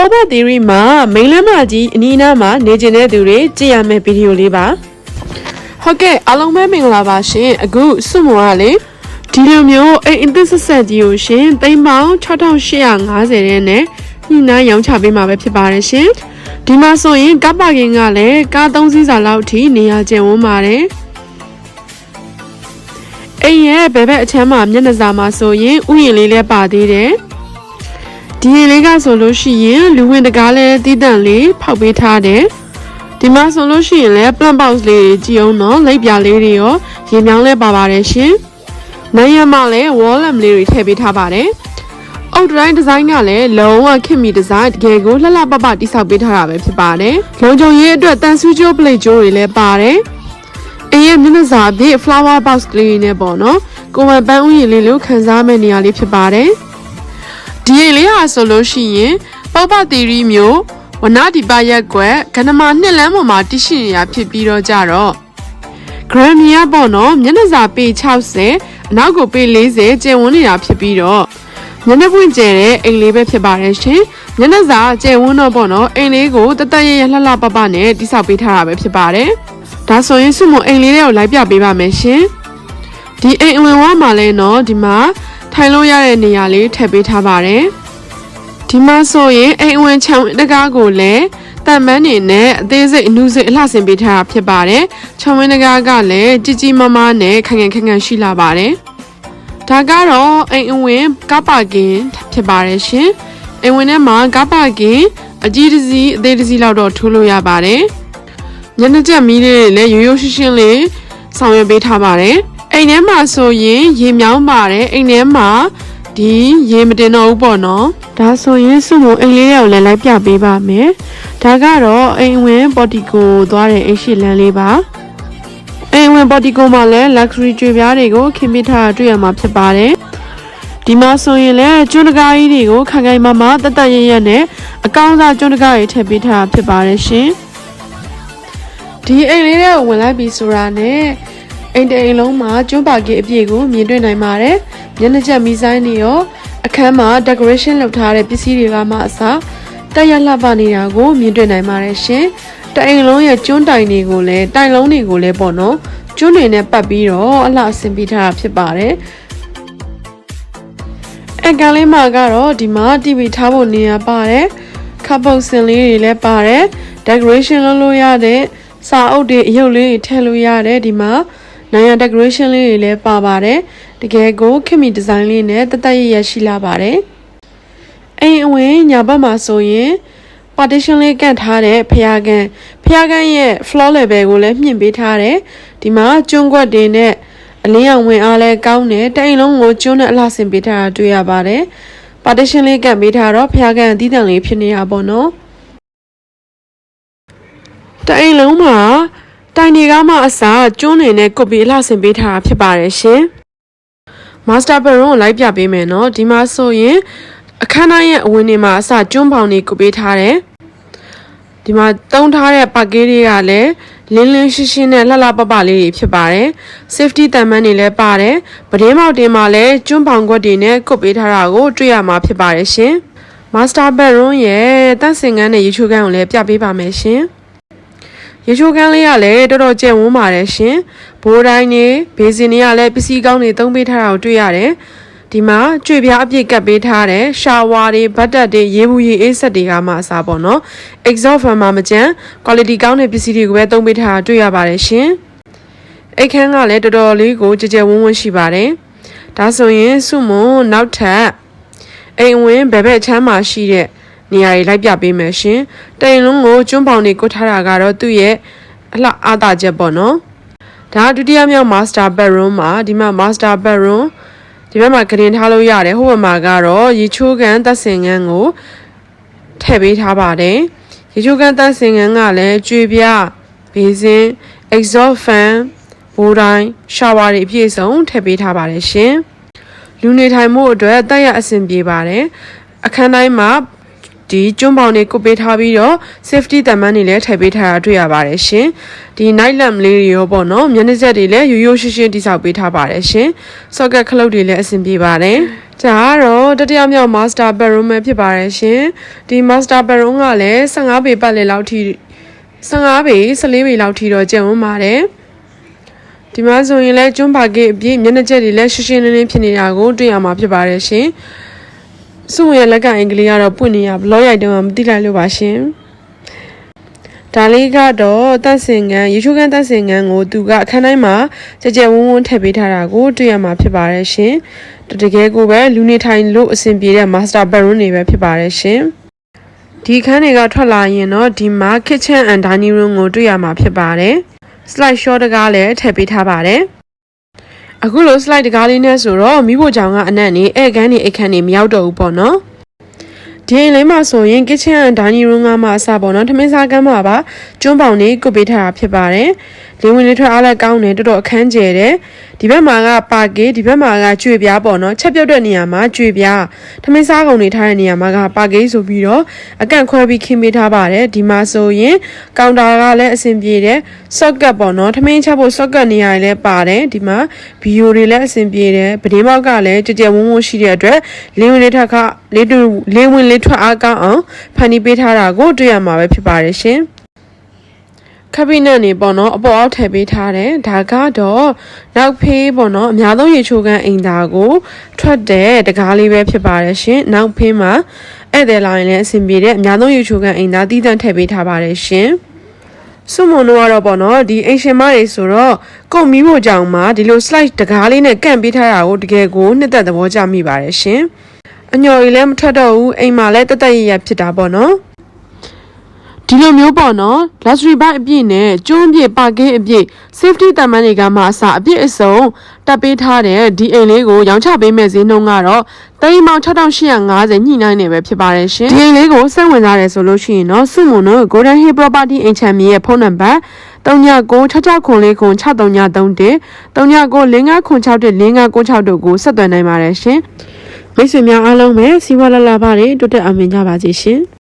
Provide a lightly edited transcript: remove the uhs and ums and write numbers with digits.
Papa theory မှာမိန်းလမ်းမကြီးအနီးနားမှာနေကျင်တဲ့သူတွေကြည့်ရမယ့်ဗီဒီယိုလေးပါဟုတ်ကဲ့အားလုံးပဲမင်္ဂလာပါရှင်အခုစွတ်မော်ကလေဒီလိုမျိုးအိမ်အသစ်ဆက်ဆက်ကြီးကိုရှင်သိန်းပေါင်း6850တဲ့နဲ့ညနှိုင်းရောင်းချပေးမှာပဲဖြစ်ပါတယ်ရှင်ဒီမှာဆိုရင်ကားပါကင်ကလည်းကား3စီးစာလောက်ထိနေရာကျယ်ဝန်းပါတယ်အိမ်ရဲ့ဘယ်ဘက်အချမ်းမှာမျက်နှာစာမှာဆိုရင်ဥယျာဉ်လေးလည်းပါသေးတယ်ဒီရင်လေးကဆိုလို့ရှိရင်လူဝင်တကားလည်းတီးတန့်လေးဖောက်ပေးထားတယ်ဒီမှာဆိုလို့ရှိရင်လည်း plant box လေးကြည့်အောင်နော်လိပ်ပြာလေးတွေရောရေမြောင်းလဲပါပါတယ်ရှင်နိုင်ရမှာလည်း wall lamp လေးတွေထည့်ပေးထားပါတယ်အုတ်တိုင်းဒီဇိုင်းကလည်းလုံးဝခင်မီဒီဇိုင်းတကယ်ကိုလှလှပပတိဆောက်ပေးထားတာပဲဖြစ်ပါတယ်လုံခြုံရေးအတွက်တန်ဆူးကျိုး plate ကျိုးတွေလည်းပါတယ်အရင်မျက်နှာစာအပြည့် flower box ကလေးနဲ့ပေါ့နော်ကိုယ်ပိုင်ပန်းဥယျာဉ်လေးလို့ခံစားမဲ့နေရာလေးဖြစ်ပါတယ်ဒီရင်လေးဟာဆိုလို့ရှိရင်ပုပ္ပသီရိမျိုးဝနဒီပရက်ကွယ်ကဏမာနှစ်လမ်းပေါ်မှာတရှိနေတာဖြစ်ပြီးတော့ကြတော့ Grammy ပေါ့နော်မျက်နှာစာပေ60အနောက်ကိုပေ40ကျယ်ဝန်းနေတာဖြစ်ပြီးတော့မျက်နှာပွင့်ကျယ်တဲ့အိမ်လေးပဲဖြစ်ပါတယ်ရှင်မျက်နှာစာကျယ်ဝန်းတော့ပေါ့နော်အိမ်လေးကိုတတရရလှလှပပနဲ့တိဆောက်ပေးထားတာပဲဖြစ်ပါတယ်ဒါဆိုရင်စုမအိမ်လေးတွေကိုလိုက်ပြပေးပါမယ်ရှင်ဒီအိမ်အဝင်ဝမှာလဲနော်ဒီမှာထိုင်လို့ရတဲ့နေရာလေးထည့်ပေးထားပါတယ်ဒီမှာဆိုရင်အိမ်အဝင်ချောင်းတကားကိုလည်းတန်ပန်းနေနဲ့အသေးစိတ်အနုစိတ်အလှဆင်ပေးထားတာဖြစ်ပါတယ်ချောင်းဝင်းတကားကလည်းကြီးကြီးမားမားနဲ့ခန့်ခန့်ရှိလာပါတယ်ဒါကတော့အိမ်အဝင်ကားပါကင်ဖြစ်ပါတယ်ရှင်အိမ်ဝင်ထဲမှာကားပါကင်အကြီးတစ်စီးအသေးတစ်စီးလောက်တော့ထိုးလို့ရပါတယ်ညနေချက်မီးလေးလည်းရိုးရိုးရှင်းရှင်းလေးဆောင်ရွက်ပေးထားပါတယ်အိမ်ထဲမှာဆိုရင်ရေမြောင်းပါတယ်အိမ်ထဲမှာဒီရေမတင်တော့ဘူးပေါ့နော်ဒါဆိုရင်စုမအိမ်လေးတွေကိုလည်းလိုက်ပြပေးပါမယ်ဒါကတော့အိမ်ဝင်ပေါ်တီကိုသွားတဲ့အိမ်ရှိလမ်းလေးပါအိမ်ဝင်ပေါ်တီကိုမှာလည်း luxury ကြွေပြားတွေကိုခင်မိထားတွေ့ရမှာဖြစ်ပါတယ်ဒီမှာဆိုရင်လည်းကျွန်းတကားကြီးတွေကိုခိုင်ခိုင်မာမာတတ်တတ်ရရနဲ့အကောင်းစားကျွန်းတကားတွေထည့်ပေးထားဖြစ်ပါတယ်ရှင်ဒီအိမ်လေးတွေကိုဝင်လိုက်ပြီဆိုတာနဲ့အိမ်တအိမ်လုံးမှာကျွန်းပါကီအပြည့်ကိုမြင်တွေ့နိုင်ပါတယ်မျက်နှာချက်မီးဆိုင်တွေရောအခန်းမှာ decoration လုပ်ထားတဲ့ပစ္စည်းတွေကမှအစားတက်ရလှပနေတာကိုမြင်တွေ့နိုင်ပါတယ်ရှင်တအိမ်လုံးရဲ့ကျွန်းတိုင်တွေကိုလည်းတိုင်လုံးတွေကိုလည်းပေါ့နော်ကျွန်းတွေနဲ့ပတ်ပြီးတော့အလှဆင်ပေးထားတာဖြစ်ပါတယ်အကန်လေးမှာကတော့ဒီမှာ TV ထားဖို့နေရာပါတယ်ခပ်ပုတ်စင်လေးတွေလည်းပါတယ် decoration လုပ်လို့ရတဲ့စာအုပ်တွေအရုပ်လေးတွေထည့်လို့ရတယ်ဒီမှာနိုင်ရ decoration လေးတွေလည်းပါပါတယ်တကယ်ကိုခင်မီဒီဇိုင်းလေးနဲ့တသက်ရရရှိလာပါတယ်အိမ်အဝင်ညာဘက်မှာဆိုရင် partition လေးကန့်ထားတဲ့ဖျားခန်းရဲ့ floor level ကိုလည်းမြင့်ပေးထားတယ်ဒီမှာကျွန်းကွက်တွေနဲ့အလင်းရောင်ဝင်အားလည်းကောင်းတယ်တအိမ်လုံးကိုကျွန်းနဲ့အလှဆင်ပေးထားတာတွေ့ရပါတယ် partition လေးကန့်ပေးထားတော့ဖျားခန်းအသီးသန့်လေးဖြစ်နေတာပေါ့နော်တအိမ်လုံးမှာတိုင်တွေကမှအစားကျွန်းနေနဲ့ကုတ်ပြီးအလှဆင်ပေးထားတာဖြစ်ပါတယ်ရှင် master bedroom ကိုလိုက်ပြပေးမယ်နော်ဒီမှာဆိုရင်အခန်းတိုင်းရဲ့အဝင်တွေမှာအစားကျွန်းပေါင်တွေကုတ်ပေးထားတယ်ဒီမှာတုံးထားတဲ့ပါကေးတွေကလည်းလင်းလင်းရှင်းရှင်းနဲ့လှလှပပလေးတွေဖြစ်ပါတယ် safety တန်ပန်းတွေလည်းပါတယ်ပတင်းပေါက်တင်မှာလည်းကျွန်းပေါင်ခွက်တွေနဲ့ကုတ်ပေးထားတာကိုတွေ့ရမှာဖြစ်ပါတယ်ရှင် master bedroom ရဲ့တန့်စင်ခန်းနဲ့ရေချိုးခန်းကိုလည်းပြပေးပါမယ်ရှင်ရေချိုးခန်းလေးကလည်းတော်တော်ကျယ်ဝန်းပါတယ်ရှင်ဘိုးတိုင်းနေဘေးစင်တွေကလည်းပစ္စည်းကောင်းတွေသုံးပေးထားတာကိုတွေ့ရတယ်ဒီမှာကြွေပြားအပြည့်ကပ်ပေးထားတယ်ရှာဝါတွေဘတ်တက်တွေရေဘူးရေအေးဆက်တွေကမှအစားပေါ့နော် exhaust fan မှာမကျန် quality ကောင်းတဲ့ပစ္စည်းတွေကိုပဲသုံးပေးထားတာတွေ့ရပါတယ်ရှင်အိတ်ခန်းကလည်းတော်တော်လေးကိုကြကြဝန်းဝန်းရှိပါတယ်ဒါဆိုရင်စုမွန်နောက်ထပ်အိမ်ဝင်ဘယ်ဘက်ချမ်းမှာရှိတဲ့နေရာတွေလိုက်ပြပေးမယ်ရှင်တိုင်လုံးကိုကျွန်းပေါင်တွေကုတ်ထားတာကတော့သူ့ရဲ့အလှအားသာချက်ပေါ့နော်ဒါဒုတိယမြောက် master bedroom မှာဒီမှာ master bedroom ဒီဘက်မှာကရင်ထားလို့ရတယ်ဟိုဘက်မှာကတော့ရေချိုးကန်သက်စင်ငန်းကိုထည့်ပေးထားပါတယ်ရေချိုးကန်သက်စင်ငန်းကလည်းကြွေပြဘေးစင် exhaust fan ဘိုးတိုင်းရှာဝါတွေအပြည့်စုံထည့်ပေးထားပါတယ်ရှင်လူနေထိုင်မှုအတွက်တက်ရအဆင်ပြေပါတယ်အခန်းတိုင်းမှာ ဒီကျွန်းပေါင်တွေကိုပေးထားပြီးတော့ safety တမန်တွေလည်းထည့်ပေးထားတာတွေ့ရပါတယ်ရှင်ဒီ night lamp လေးတွေရောပေါ့နော်မျက်နှာစက်တွေလည်းရိုးရိုးရှင်းရှင်းတိစောက်ပေးထားပါတယ်ရှင် socket ခလုတ်တွေလည်းအဆင်ပြေပါတယ်ဒါကတော့တတိယမြောက် master bedroom ပဲဖြစ်ပါတယ်ရှင်ဒီ master bedroom ကလည်း15ပေပတ်လည်လောက်ထိ15ပေ14ပေလောက်ထိတော့ကျန်ဝင်ပါတယ်ဒီမှာဆိုရင်လည်းကျွန်းပါကေးအပြည့်မျက်နှာကျက်တွေလည်းရှင်းရှင်းလင်းလင်းဖြစ်နေတာကိုတွေ့ရမှာဖြစ်ပါတယ်ရှင်စုဝင်ရဲ့လက်ကအင်္ဂလိပ်ကတော့ပွင့်နေရဘလော့ရိုက်တုံးကမသိလိုက်လို့ပါရှင်ဒါလေးကတော့တက်စင်ကန်ရေချိုးကန်တက်စင်ကန်ကိုသူကအခန်းတိုင်းမှာကြကြဝန်းဝန်းထည့်ပေးထားတာကိုတွေ့ရမှာဖြစ်ပါတယ်ရှင်တကယ်ကိုပဲလူနေထိုင်လို့အဆင်ပြေတဲ့ master bedroom တွေပဲဖြစ်ပါတယ်ရှင်ဒီခန်းတွေကထွက်လာရင်တော့ဒီမှာ kitchen and dining room ကိုတွေ့ရမှာဖြစ်ပါတယ် slide shot တကားလည်းထည့်ပေးထားပါတယ်အခုလို slide တကားလေးနဲ့ဆိုတော့မိဖို့ကြောင်ကအနက်နေဧကန်းနေအခန်းနေမရောက်တော့ဘူးပေါ့နော်ဒီအိမ်လေးမှာဆိုရင် kitchen and dining room ကမှအစပေါ့နော်ထမင်းစားကမ်းမှာပါကျွန်းပေါင်လေးကုတ်ပေးထားတာဖြစ်ပါတယ်လေဝင်လေးထွက်အားလည်းကောင်းတယ်တော်တော်အခန်းကျယ်တယ်ဒီဘက်မှာကပါကေးဒီဘက်မှာကကျွေပြားပေါ့နော်ချက်ပြုတ်တဲ့နေရာမှာကျွေပြားထမင်းစားကုန်တွေထားတဲ့နေရာမှာကပါကေးဆိုပြီးတော့အကန့်ခွဲပြီးခင်းပေးထားပါတယ်ဒီမှာဆိုရင်ကောင်တာကလည်းအဆင်ပြေတယ် socket ပေါ့နော်ထမင်းချက်ဖို့ socket နေရာတွေလည်းပါတယ်ဒီမှာဗီယိုတွေလည်းအဆင်ပြေတယ်ပတင်းပေါက်ကလည်းကြကြဝန်းဝန်းရှိတဲ့အတွက်လေဝင်လေးထွက်အားကောင်းအောင်ဖန်တီးပေးထားတာကိုတွေ့ရမှာပဲဖြစ်ပါတယ်ရှင်ခပ်ပြီးနဲ့နေပေါ့နော်အပေါ်အောက်ထည့်ပေးထားတယ်ဒါကတော့နောက်ဖေးပေါ့နော်အများဆုံးရေချိုးခန်းအိမ်သားကိုထွက်တဲ့တကားလေးပဲဖြစ်ပါတယ်ရှင်နောက်ဖေးမှာဧည့်သည်လာရင်လည်းအဆင်ပြေတဲ့အများဆုံးရေချိုးခန်းအိမ်သားတည်တံ့ထည့်ပေးထားပါတယ်ရှင်စုမုံတို့ကတော့ပေါ့နော်ဒီအိမ်ရှင်မတွေဆိုတော့ကိုမီးဖို့ကြောင်မှာဒီလို slide တကားလေးနဲ့ကန့်ပေးထားတာကိုတကယ်ကိုနှစ်သက်သဘောကျမိပါတယ်ရှင်အညော်ကြီးလည်းမထွက်တော့ဘူးအိမ်မှာလည်းတက်တက်ရရဖြစ်တာပေါ့နော်ဒီလိုမျိုးပေါ့နော် luxury bike အပြည့်နဲ့ကျုံးပြည့်ပါကင်းအပြည့် safety တမန်တွေကမှအစအပြည့်အစုံတပ်ပေးထားတဲ့ဒီအိမ်လေးကိုရောင်းချပေးမဲ့ဈေးနှုန်းကတော့3850ညှိနှိုင်းနေပဲဖြစ်ပါတယ်ရှင်ဒီအိမ်လေးကိုစိတ်ဝင်စားတယ်ဆိုလို့ရှိရင်တော့စုမုံတို့ Golden Hill Property အိမ်ချမ်းမြေရဲ့ဖုန်းနံပါတ်3996644331 3995961596တို့ကိုဆက်သွယ်နိုင်ပါတယ်ရှင်မိတ်ဆွေများအားလုံးပဲစီးပွားလာလာပါတွေတိုးတက်အောင်မြင်ကြပါစေရှင်